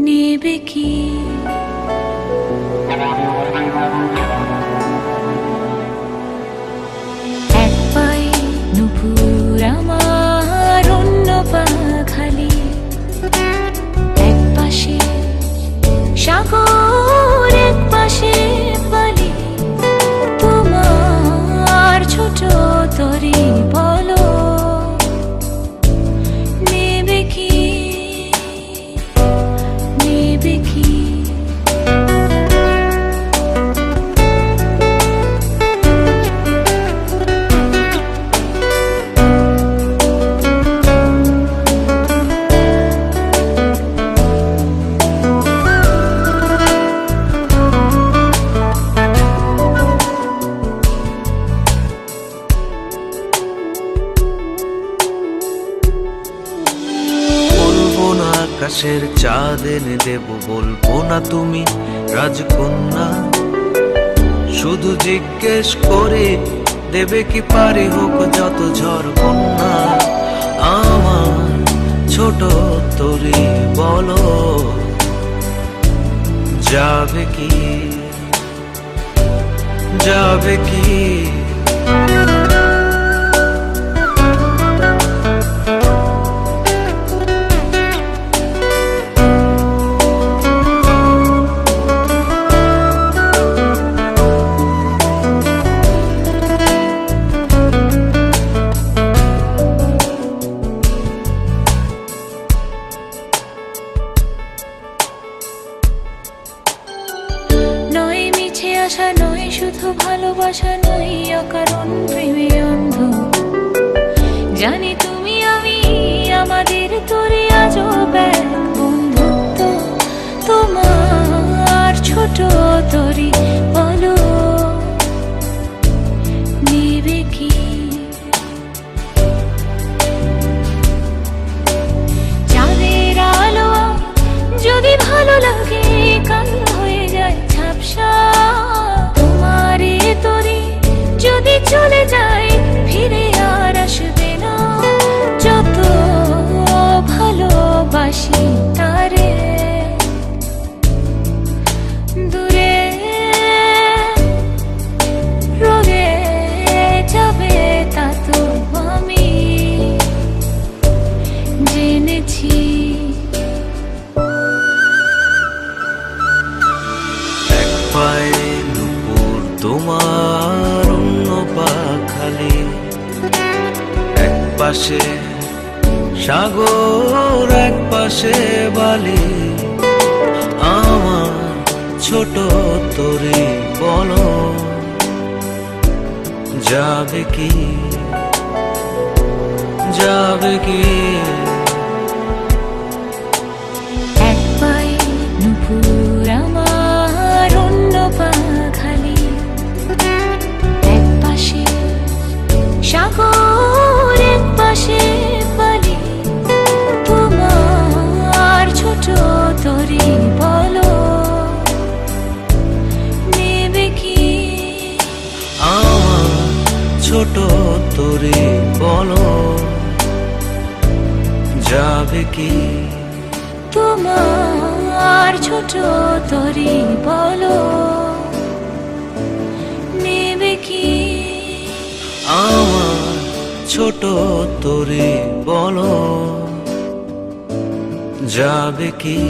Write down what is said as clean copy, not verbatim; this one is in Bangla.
নেবে কি? এক পায়ে নুপুর আমার, অন্য পা খালি। এক পাশে সাগর, এক পাশে বালি। তোমার ছোট তরি বলো নেবে কি? নেবে কি? আকাশের চাঁদ এনে দেব, বলবো না তুমি রাজকন্যা। শুধু জিজ্ঞেস করে দেবে কি পারে হোক যত ঝড় বন্যা। আমার ছোট তরি বলো যাবে কি? যাবে কি? আশা নয় শুধু ভালোবাসা নয়, অকারণ প্রেমে অন্ধ। জানি তুমি আমি আমাদের তোরে আজব এক বন্ধুত্ব। তোমার ছোট তরি বলো নেবে কি? চাঁদের আলো যদি ভালো লাগে, কাল হয়ে যায় ঝাপসা। যদি চলে যায় ফিরে আর আসবে না। যত ভালোবাসি তারে, দূরে রয়ে যাবে তা তো আমি জেনেছি। এক পায়ে নুপুর তোমার, অন্য পা খালি। এক পাশে সাগর, এক পাশে বালি। আমার ছোট তরি বলো যাবে কি? যাবে কি? এক পায়ে নুপুর আমার, অন্য পা খালি। এক পাশে সাগর, এক পাশে বালি। তোমার ছোট তরি বলো নেবে কি? আমার ছোট তরি বলো যাবে কি? তোমার ছোট তরি বলো নেবে কি? আমার ছোট তরি বলো যাবে কি?